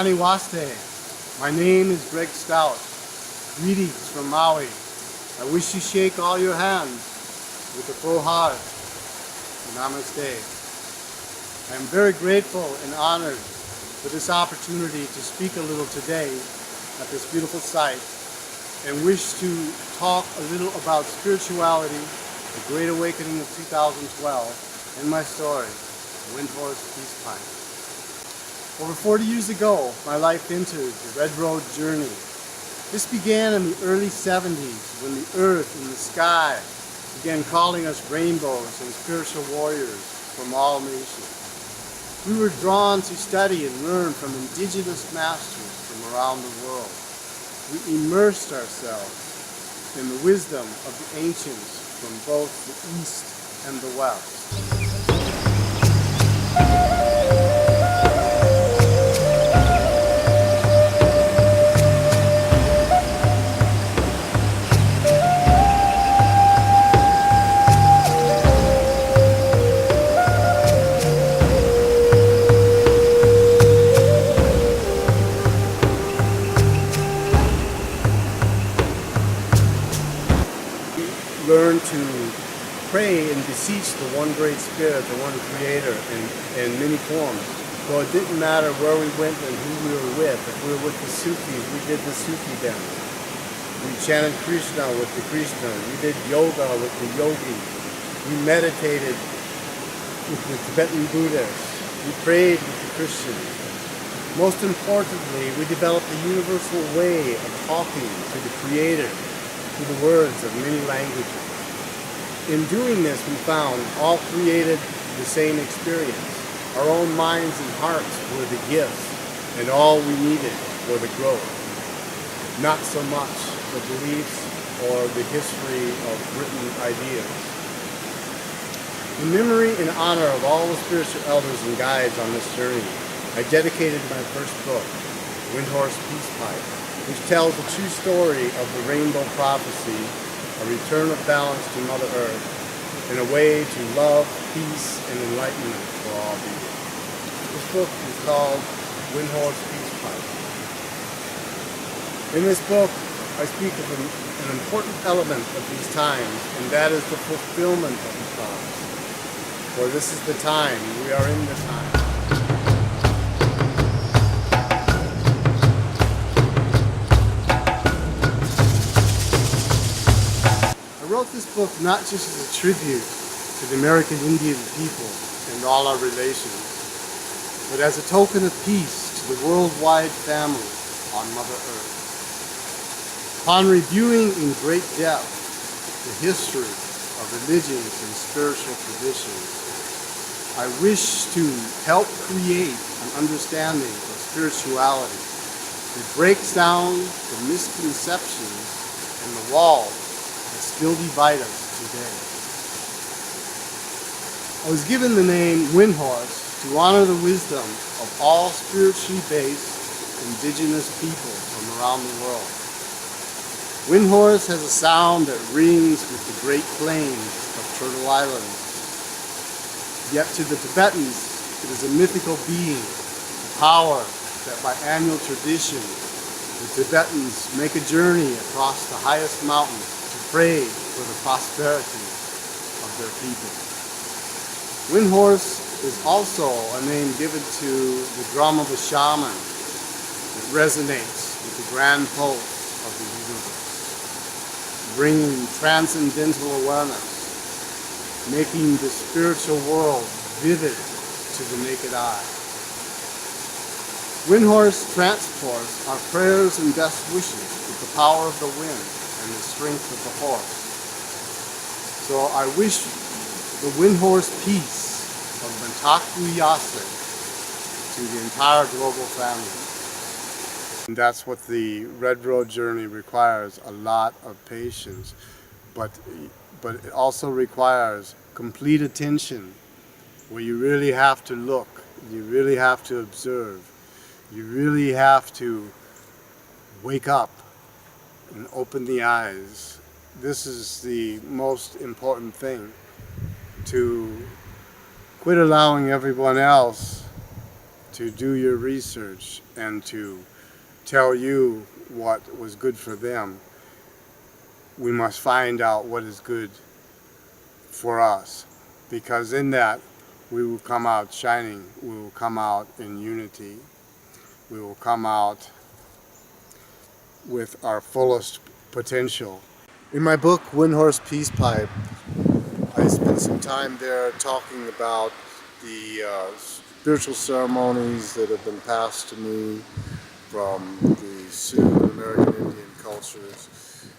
Aniwaste. My name is Greg Stout. Greetings from Maui. I wish you shake all your hands with a full heart. Namaste. I am very grateful and honored for this opportunity to speak a little today at this beautiful site and wish to talk a little about spirituality, the Great Awakening of 2012, and my story, Windhorse Peace Pine. Over 40 years ago, my life entered the Red Road journey. This began in the early 70s when the earth and the sky began calling us rainbows and spiritual warriors from all nations. We were drawn to study and learn from indigenous masters from around the world. We immersed ourselves in the wisdom of the ancients from both the East and the West. Learn to pray and beseech the one great spirit, the one creator in many forms. So it didn't matter where we went and who we were with. If we were with the Sufis, we did the Sufi dance. We chanted Krishna with the Krishna. We did yoga with the yogis. We meditated with the Tibetan Buddhists. We prayed with the Christians. Most importantly, we developed a universal way of talking to the Creator through the words of many languages. In doing this, we found all created the same experience. Our own minds and hearts were the gifts, and all we needed were the growth. Not so much the beliefs or the history of written ideas. In memory and honor of all the spiritual elders and guides on this journey, I dedicated my first book, Windhorse Peace Pipe, which tells the true story of the rainbow prophecy, a return of balance to Mother Earth, and a way to love, peace, and enlightenment for all beings. This book is called Windhorse Peace Pipe. In this book, I speak of an important element of these times, and that is the fulfillment of the promise. For this is the time, we are in the time. I wrote this book not just as a tribute to the American Indian people and all our relations, but as a token of peace to the worldwide family on Mother Earth. Upon reviewing in great depth the history of religions and spiritual traditions, I wish to help create an understanding of spirituality that breaks down the misconceptions and the walls that still divide us today. I was given the name Windhorse to honor the wisdom of all spiritually based indigenous people from around the world. Windhorse has a sound that rings with the Great Plains of Turtle Island. Yet to the Tibetans, it is a mythical being, a power that by annual tradition, the Tibetans make a journey across the highest mountain to pray for the prosperity of their people. Windhorse is also a name given to the drum of a shaman that resonates with the grand pulse of the universe, bringing transcendental awareness, making the spiritual world vivid to the naked eye. Windhorse transports our prayers and best wishes with the power of the wind and the strength of the horse. So I wish the Windhorse peace of Mentaku Yase to the entire global family. And that's what the Red Road journey requires, a lot of patience, but it also requires complete attention, where you really have to look, you really have to observe, you really have to wake up and open the eyes. This is the most important thing, to quit allowing everyone else to do your research and to tell you what was good for them, we must find out what is good for us, because in that we will come out shining, we will come out in unity, we will come out with our fullest potential. In my book, Windhorse Peace Pipe, I spent some time there talking about the spiritual ceremonies that have been passed to me from the Sioux American Indian cultures,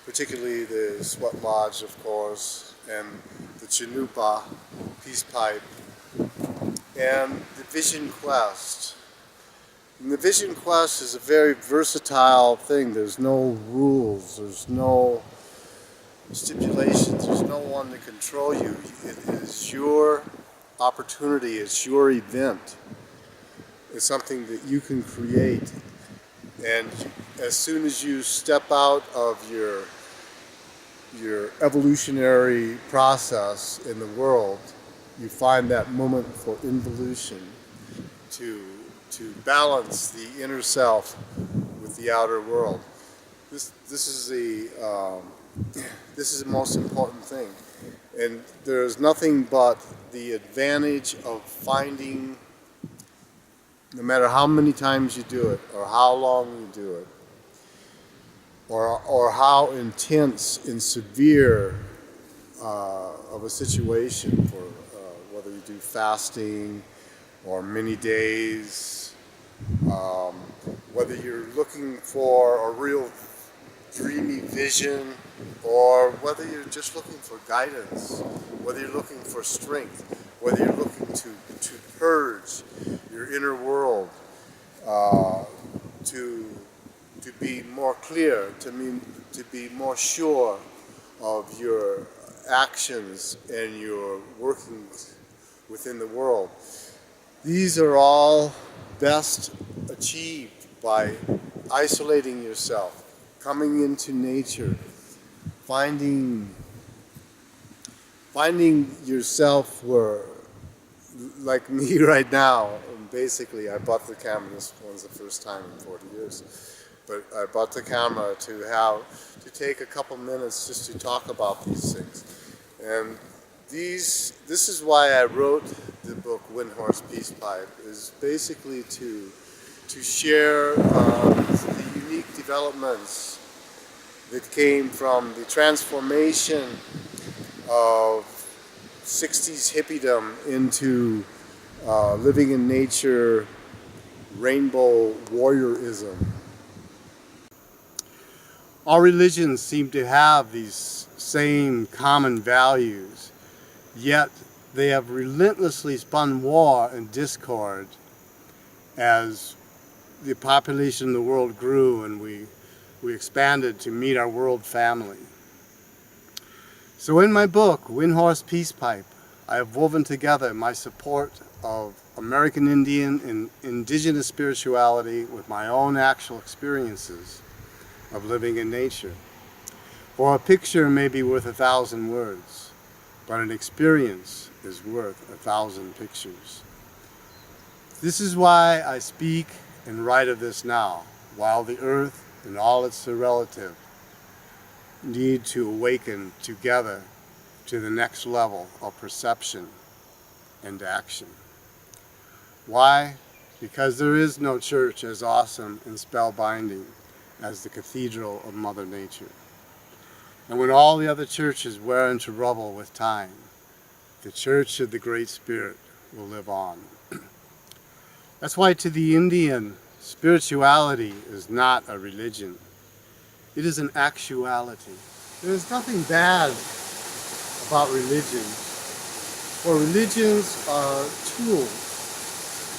particularly the Sweat Lodge, of course, and the Chinoopa Peace Pipe, and the Vision Quest. And the Vision Quest is a very versatile thing. There's no rules, there's no stipulations, there's no one to control you. It is your opportunity, it's your event. It's something that you can create. And as soon as you step out of your evolutionary process in the world, you find that moment for involution to balance the inner self with the outer world. This is the most important thing, and there is nothing but the advantage of finding, no matter how many times you do it, or how long you do it, or how intense and severe of a situation, for whether you do fasting or many days, whether you're looking for a real dreamy vision, or whether you're just looking for guidance, whether you're looking for strength, whether you're looking to purge your inner world, to be more clear, to be more sure of your actions and your workings within the world. These are all best achieved by isolating yourself, coming into nature, finding yourself where, like me right now, basically I bought the camera, this one's the first time in 40 years, but I bought the camera to take a couple minutes just to talk about these things. And this is why I wrote the book Windhorse Peace Pipe, is basically to share the unique developments that came from the transformation of 60s hippiedom into living in nature, rainbow warriorism. All religions seem to have these same common values, yet they have relentlessly spun war and discord as the population of the world grew and we expanded to meet our world family. So in my book, Windhorse Peace Pipe, I have woven together my support of American Indian and indigenous spirituality with my own actual experiences of living in nature. For a picture may be worth 1,000 words, but an experience is worth 1,000 pictures. This is why I speak and write of this now, while the earth and all its relative need to awaken together to the next level of perception and action. Why? Because there is no church as awesome and spellbinding as the Cathedral of Mother Nature. And when all the other churches wear into rubble with time, the Church of the Great Spirit will live on. That's why to the Indian, spirituality is not a religion. It is an actuality. There is nothing bad about religions, for religions are tools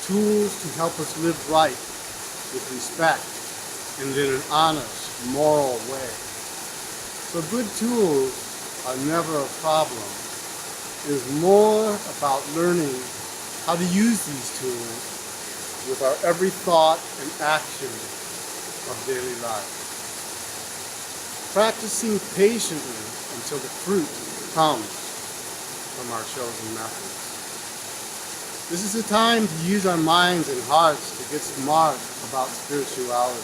to help us live right, with respect, and in an honest, moral way. So good tools are never a problem. It is more about learning how to use these tools with our every thought and action of daily life. Practicing patiently until the fruit comes from our chosen methods. This is a time to use our minds and hearts to get smart about spirituality.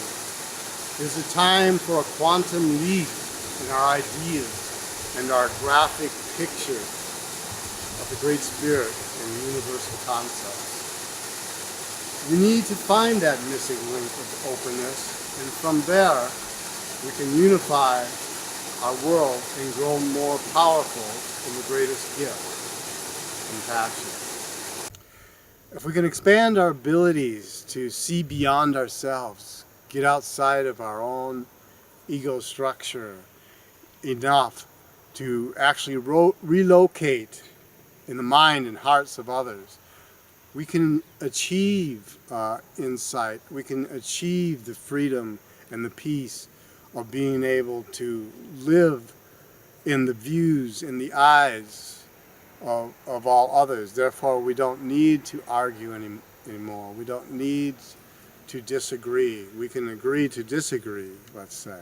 This is a time for a quantum leap in our ideas and our graphic picture of the Great Spirit and universal concepts. We need to find that missing link of openness, and from there we can unify our world and grow more powerful in the greatest gift, compassion. If we can expand our abilities to see beyond ourselves, get outside of our own ego structure enough to actually relocate in the mind and hearts of others, we can achieve insight, we can achieve the freedom and the peace of being able to live in the views, in the eyes of all others. Therefore, we don't need to argue anymore. We don't need to disagree. We can agree to disagree, let's say.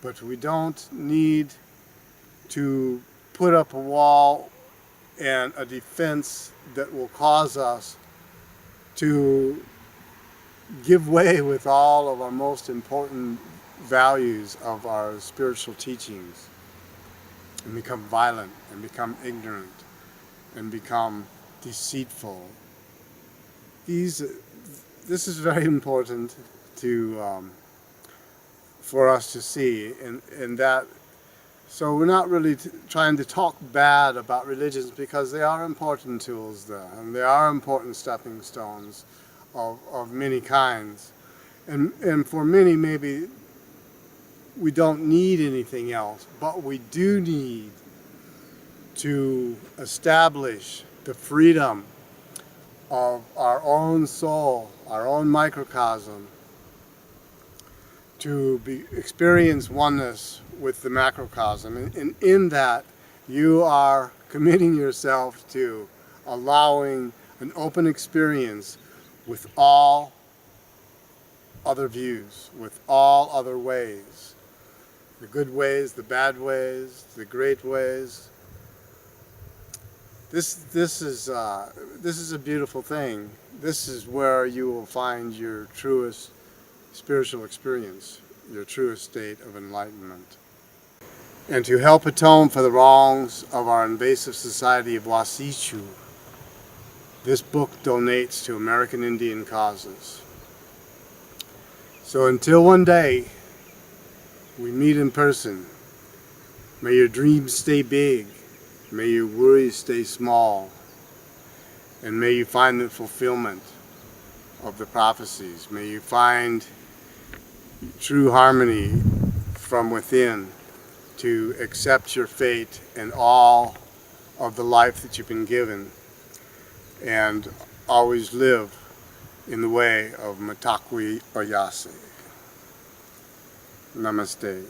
But we don't need to put up a wall and a defense that will cause us to give way with all of our most important values of our spiritual teachings and become violent and become ignorant and become deceitful. This is very important for us to see, and that. So we're not really trying to talk bad about religions, because they are important tools there, and they are important stepping stones of many kinds. And for many, maybe we don't need anything else, but we do need to establish the freedom of our own soul, our own microcosm, to experience oneness with the macrocosm. And in that, you are committing yourself to allowing an open experience with all other views, with all other ways. The good ways, the bad ways, the great ways. This is a beautiful thing. This is where you will find your truest spiritual experience, your truest state of enlightenment. And to help atone for the wrongs of our invasive society of Wasichu, this book donates to American Indian causes. So until one day we meet in person, may your dreams stay big, may your worries stay small, and may you find the fulfillment of the prophecies. May you find true harmony from within to accept your fate and all of the life that you've been given, and always live in the way of Matakwi Oyase. Namaste.